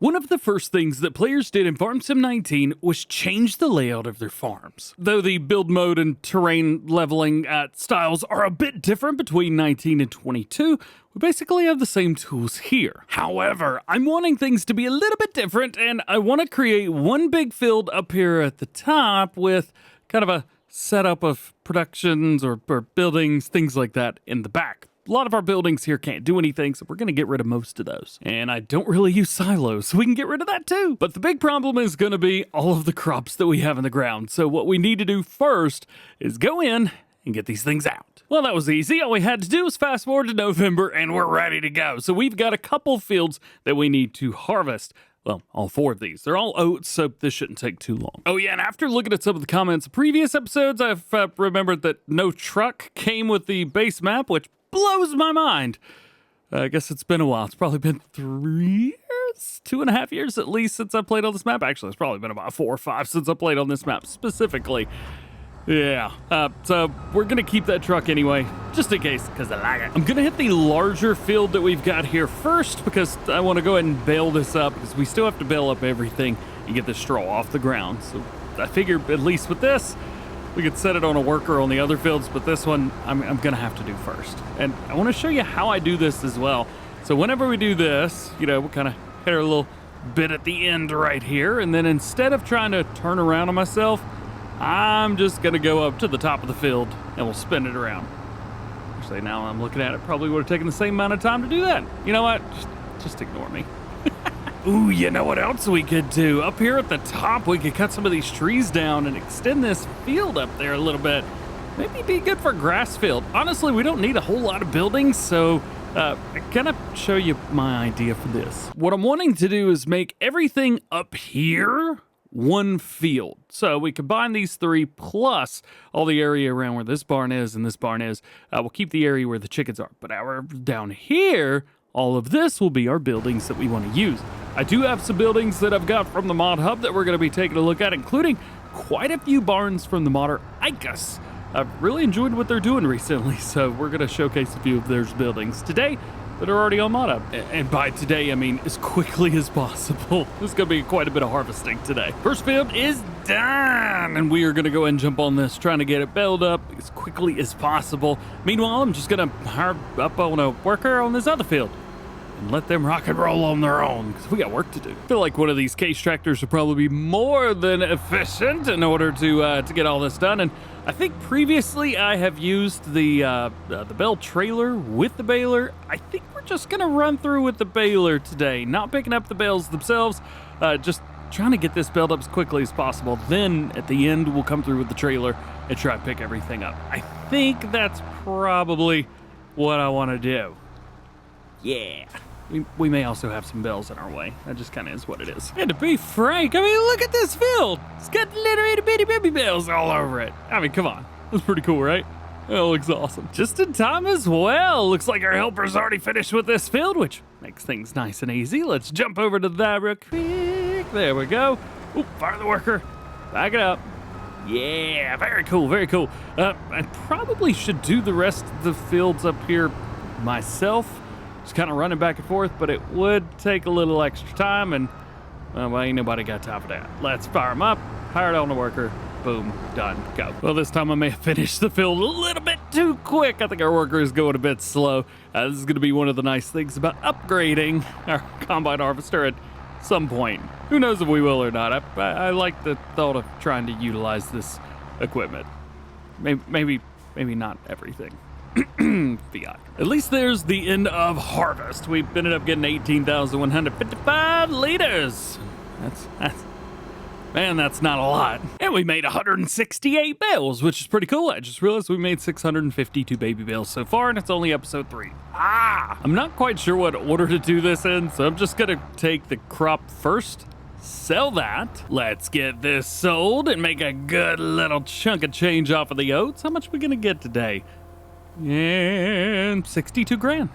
One of the first things that players did in Farm Sim 19 was change the layout of their farms. Though the build mode and terrain leveling styles are a bit different between 19 and 22, we basically have the same tools here. However, I'm wanting things to be a little bit different, and I want to create one big field up here at the top with kind of a setup of productions or buildings, things like that in the back. A lot of our buildings here can't do anything, so we're going to get rid of most of those. And I don't really use silos, so we can get rid of that too. But the big problem is going to be all of the crops that we have in the ground. So what we need to do first is go in and get these things out. Well, that was easy. All we had to do was fast forward to November and we're ready to go. So we've got a couple fields that we need to harvest. Well, all four of these. They're all oats, so this shouldn't take too long. Oh yeah, and after looking at some of the comments of previous episodes, I've remembered that no truck came with the base map, which blows my mind. I guess it's been a while. It's probably been 3 years, 2.5 years at least since I played on this map. Actually, it's probably been about 4 or 5 since I played on this map specifically. Yeah, so we're gonna keep that truck anyway, just in case, because I like it. I'm gonna hit the larger field that we've got here first, because I want to go ahead and bale this up, because we still have to bale up everything and get the straw off the ground. So I figure at least with this, we could set it on a worker on the other fields, but this one I'm gonna have to do first. And I want to show you how I do this as well. So whenever we do this, you know, we'll kind of hit our little bit at the end right here, and then instead of trying to turn around on myself, I'm just gonna go up to the top of the field and we'll spin it around. Actually, now I'm looking at it, probably would have taken the same amount of time to do that. You know what? Just ignore me. Ooh, you know what else we could do? Up here at the top, we could cut some of these trees down and extend this field up there a little bit. Maybe be good for grass field. Honestly, we don't need a whole lot of buildings, so I kind show you my idea for this. What I'm wanting to do is make everything up here one field. So we combine these three plus all the area around where this barn is and this barn is. We'll keep the area where the chickens are. But down here, all of this will be our buildings that we want to use. I do have some buildings that I've got from the mod hub that we're going to be taking a look at, including quite a few barns from the modder Icus. I've really enjoyed what they're doing recently, so we're going to showcase a few of those buildings today that are already on mod hub. And by today, I mean as quickly as possible. There's going to be quite a bit of harvesting today. First field is done, and we are going to go ahead and jump on this, trying to get it baled up as quickly as possible. Meanwhile, I'm just going to hire up on a worker on this other field and let them rock and roll on their own, because we got work to do. I feel like one of these case tractors would probably be more than efficient in order to get all this done. And I think previously I have used the bale trailer with the baler. I think we're just gonna run through with the baler today, not picking up the bales themselves, just trying to get this baled up as quickly as possible. Then at the end, we'll come through with the trailer and try to pick everything up. I think that's probably what I want to do. Yeah. We may also have some bells in our way. That just kind of is what it is. And to be frank, I mean, look at this field. It's got little itty bitty baby bells all over it. I mean, come on. That's pretty cool, right? That looks awesome. Just in time as well. Looks like our helper's already finished with this field, which makes things nice and easy. Let's jump over to that real quick. There we go. Oop, fire the worker. Back it up. Yeah, very cool, very cool. I probably should do the rest of the fields up here myself. Just kind of running back and forth, but it would take a little extra time, and well, ain't nobody got time for that. Let's fire them up, hire it on the worker, boom, done, go. Well, this time I may have finished the field a little bit too quick. I think our worker is going a bit slow. This is going to be one of the nice things about upgrading our combine harvester at some point. Who knows if we will or not. I like the thought of trying to utilize this equipment. Maybe not everything. Fiat. At least there's the end of harvest. We ended up getting 18,155 liters. That's not a lot. And we made 168 bales, which is pretty cool. I just realized we made 652 baby bales so far, and it's only episode 3. I'm not quite sure what order to do this in, so I'm just gonna take the crop first, sell that. Let's get this sold and make a good little chunk of change off of the oats. How much are we gonna get today? And 62 grand.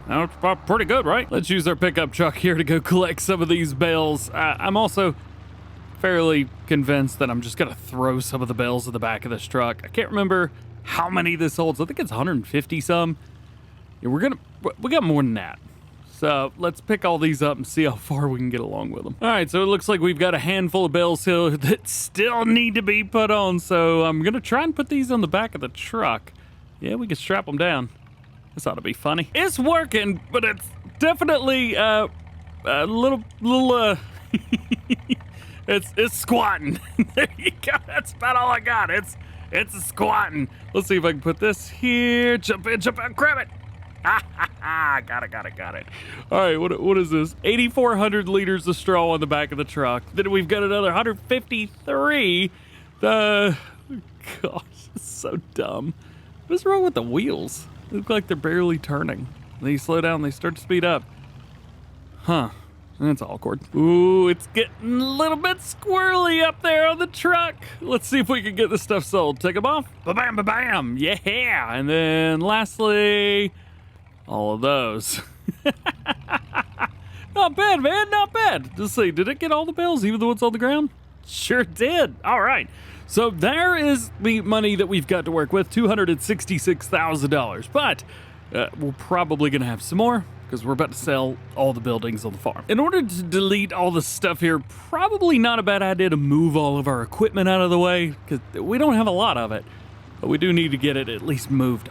That's pretty good, right? Let's use our pickup truck here to go collect some of these bales. I'm also fairly convinced that I'm just gonna throw some of the bales in the back of this truck. I can't remember how many this holds. I think it's 150 some. Yeah, we got more than that. So let's pick all these up and see how far we can get along with them. All right, so it looks like we've got a handful of bales here that still need to be put on. So I'm going to try and put these on the back of the truck. Yeah, we can strap them down. This ought to be funny. It's working, but it's definitely a little it's squatting. There you go. That's about all I got. It's squatting. Let's see if I can put this here. Jump in, jump out, grab it. Got it. All right, what is this? 8,400 liters of straw on the back of the truck. Then we've got another 153. Gosh, it's so dumb. What is wrong with the wheels? They look like they're barely turning. They slow down, they start to speed up. Huh, that's awkward. Ooh, it's getting a little bit squirrely up there on the truck. Let's see if we can get this stuff sold. Take them off. Ba-bam, ba-bam. Yeah, and then lastly, all of those. Not bad, man, not bad. Let's see, did it get all the bills, even the ones on the ground? Sure did. All right. So there is the money that we've got to work with, $266,000. But we're probably going to have some more because we're about to sell all the buildings on the farm. In order to delete all the stuff here, probably not a bad idea to move all of our equipment out of the way because we don't have a lot of it. But we do need to get it at least moved.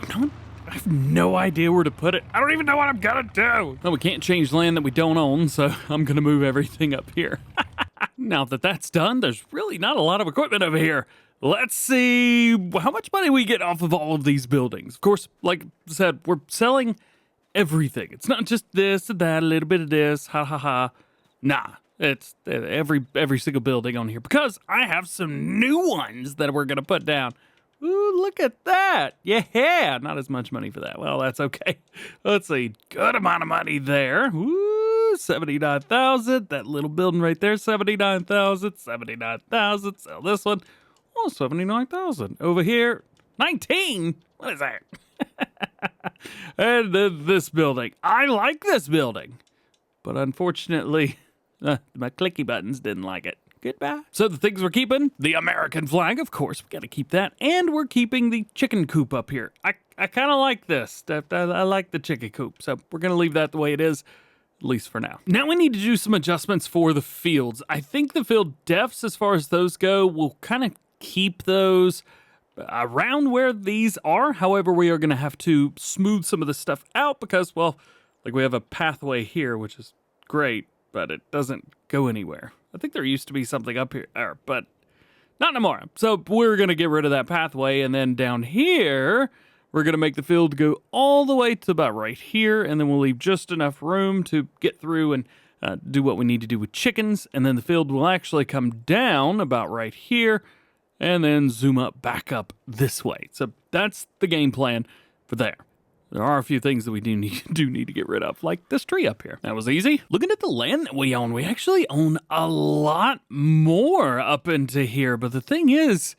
I have no idea where to put it. I don't even know what I'm going to do. No, we can't change land that we don't own, so I'm going to move everything up here. Now that that's done, there's really not a lot of equipment over here. Let's see how much money we get off of all of these buildings. Of course, like I said, we're selling everything. It's not just this and that, a little bit of this, ha ha ha. Nah, it's every single building on here because I have some new ones that we're going to put down. Ooh, look at that. Yeah, not as much money for that. Well, that's okay. Let's see, good amount of money there. Ooh, 79,000. That little building right there, 79,000, 79,000. Sell this one. Oh, 79,000. Over here, 19. What is that? And then this building. I like this building, but unfortunately, my clicky buttons didn't like it. Goodbye. So the things we're keeping, the American flag, of course, we got to keep that. And we're keeping the chicken coop up here. I kind of like this. I like the chicken coop. So we're going to leave that the way it is, at least for now. Now we need to do some adjustments for the fields. I think the field depths, as far as those go, we'll kind of keep those around where these are. However, we are going to have to smooth some of this stuff out because, well, like we have a pathway here, which is great, but it doesn't go anywhere. I think there used to be something up here, but not anymore. So we're going to get rid of that pathway, and then down here, we're going to make the field go all the way to about right here, and then we'll leave just enough room to get through and do what we need to do with chickens, and then the field will actually come down about right here, and then zoom up back up this way. So that's the game plan for there. There are a few things that we do need to get rid of, like this tree up here. That was easy. Looking at the land that we own, we actually own a lot more up into here. But the thing is,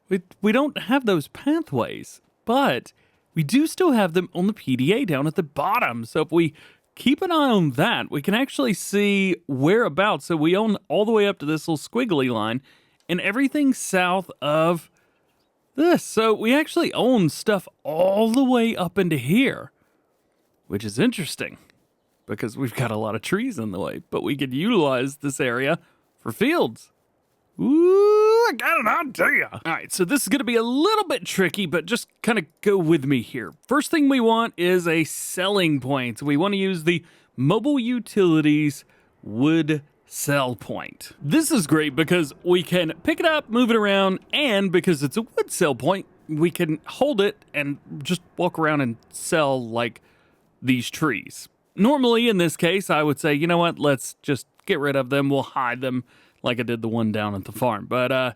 we don't have those pathways, but we do still have them on the PDA down at the bottom. So if we keep an eye on that, we can actually see whereabouts. So we own all the way up to this little squiggly line and everything south of this. So we actually own stuff all the way up into here, which is interesting because we've got a lot of trees in the way, but we could utilize this area for fields. Ooh, I got an idea. All right, so this is going to be a little bit tricky, but just kind of go with me here. First thing we want is a selling point. We want to use the mobile utilities wood sell point. This is great because we can pick it up, move it around, and because it's a wood sell point, we can hold it and just walk around and sell like these trees. Normally, in this case, I would say, you know what, let's just get rid of them. We'll hide them like I did the one down at the farm. But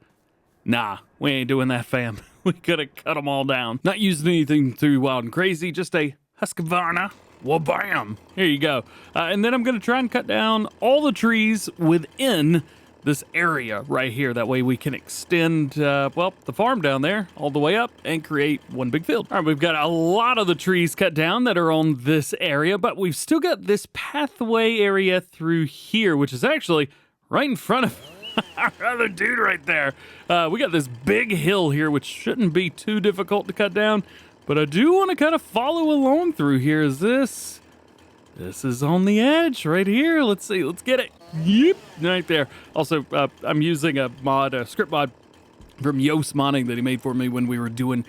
nah, we ain't doing that, fam. We could have cut them all down. Not using anything too wild and crazy, just a Husqvarna. Well, bam! Here you go. And then I'm going to try and cut down all the trees within this area right here. That way we can extend, well, the farm down there all the way up and create one big field. All right, we've got a lot of the trees cut down that are on this area, but we've still got this pathway area through here, which is actually right in front of our other dude right there. We got this big hill here, which shouldn't be too difficult to cut down. But I do want to kind of follow along through here. Is this This is on the edge right here. Let's see. Let's get it. Yep, right there. Also, I'm using a script mod from Yoast Modding that he made for me when we were doing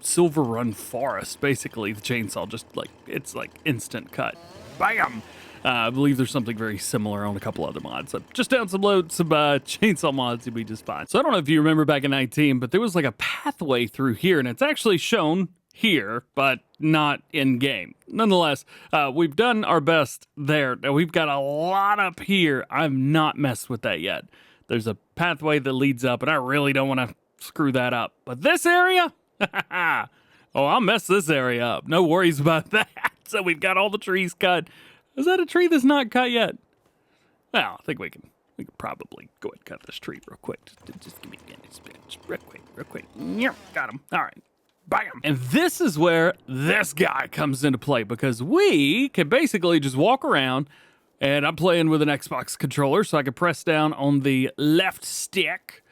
Silver Run Forest. Basically, the chainsaw just it's like instant cut. Bam! I believe there's something very similar on a couple other mods. So just download some chainsaw mods, you'll be just fine. So I don't know if you remember back in 19, but there was like a pathway through here, and it's actually shown here, but not in game. Nonetheless, we've done our best there. Now we've got a lot up here. I've not messed with that yet. There's a pathway that leads up, and I really don't want to screw that up. But this area, oh, I'll mess this area up. No worries about that. So we've got all the trees cut. Is that a tree that's not cut yet? Well, I think we can probably go ahead and cut this tree real quick. Just give me this bitch. Real quick. Yep, got him. All right. Bam. And this is where this guy comes into play, because we can basically just walk around, and I'm playing with an Xbox controller, so I can press down on the left stick,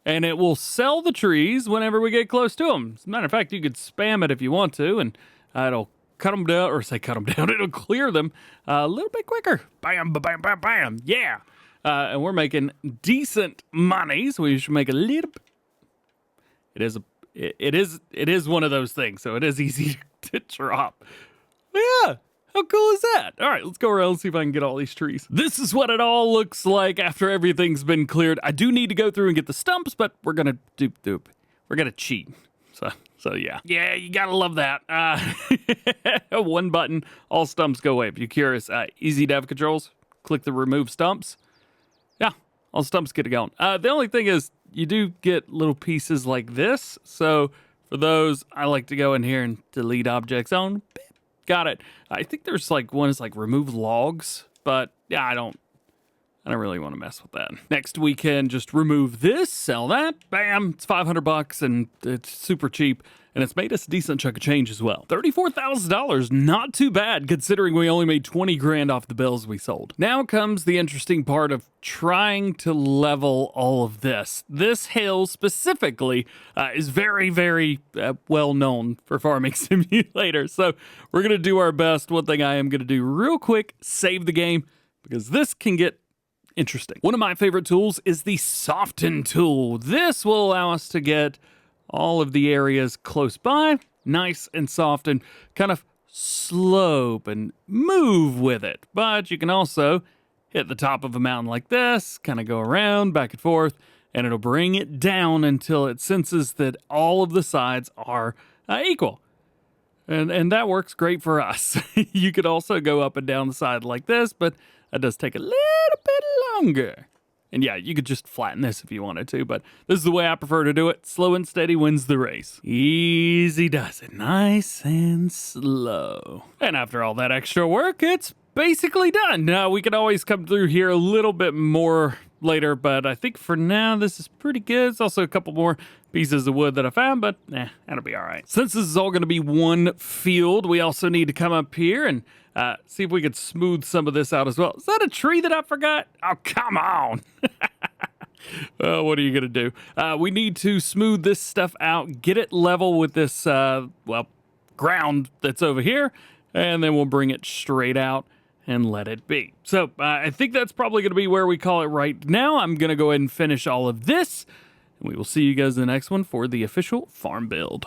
and it will sell the trees whenever we get close to them. As a matter of fact, you could spam it if you want to, and it'll cut them down, it'll clear them a little bit quicker. Bam, bam, bam, bam, yeah. And we're making decent money, so we should make a little bit. It is one of those things, so it is easy to drop. Yeah, how cool is that? All right, let's go around and see if I can get all these trees. This is what it all looks like after everything's been cleared. I do need to go through and get the stumps, but we're gonna we're gonna cheat. So yeah. Yeah, you gotta love that. One button, all stumps go away. If you're curious, easy dev controls, click the remove stumps. Yeah, all stumps get it going. The only thing is, you do get little pieces like this. So for those, I like to go in here and delete objects on. Got it. I think there's like one is like remove logs, but yeah, I don't really want to mess with that. Next, we can just remove this, sell that, bam, it's $500 and it's super cheap. And it's made us a decent chunk of change as well. $34,000, not too bad considering we only made 20 grand off the bills we sold. Now comes the interesting part of trying to level all of this. This hill specifically is very, very well known for Farming Simulator. So we're gonna do our best. One thing I am gonna do real quick, save the game, because this can get interesting. One of my favorite tools is the Soften tool. This will allow us to get all of the areas close by, nice and soft, and kind of slope and move with it. But you can also hit the top of a mountain like this, kind of go around, back and forth, and it'll bring it down until it senses that all of the sides are equal. And that works great for us. You could also go up and down the side like this, but that does take a little bit longer. And yeah, you could just flatten this if you wanted to, but this is the way I prefer to do it. Slow and steady wins the race. Easy does it. Nice and slow. And after all that extra work, it's basically done. Now, we could always come through here a little bit more later, but I think for now, this is pretty good. There's also a couple more pieces of wood that I found, but that'll be all right. Since this is all going to be one field, we also need to come up here and see if we could smooth some of this out as well. Is that a tree that I forgot? Oh, come on. What are you going to do? We need to smooth this stuff out, get it level with this, ground that's over here, and then we'll bring it straight out and let it be. So I think that's probably going to be where we call it right now. I'm going to go ahead and finish all of this, and we will see you guys in the next one for the official farm build.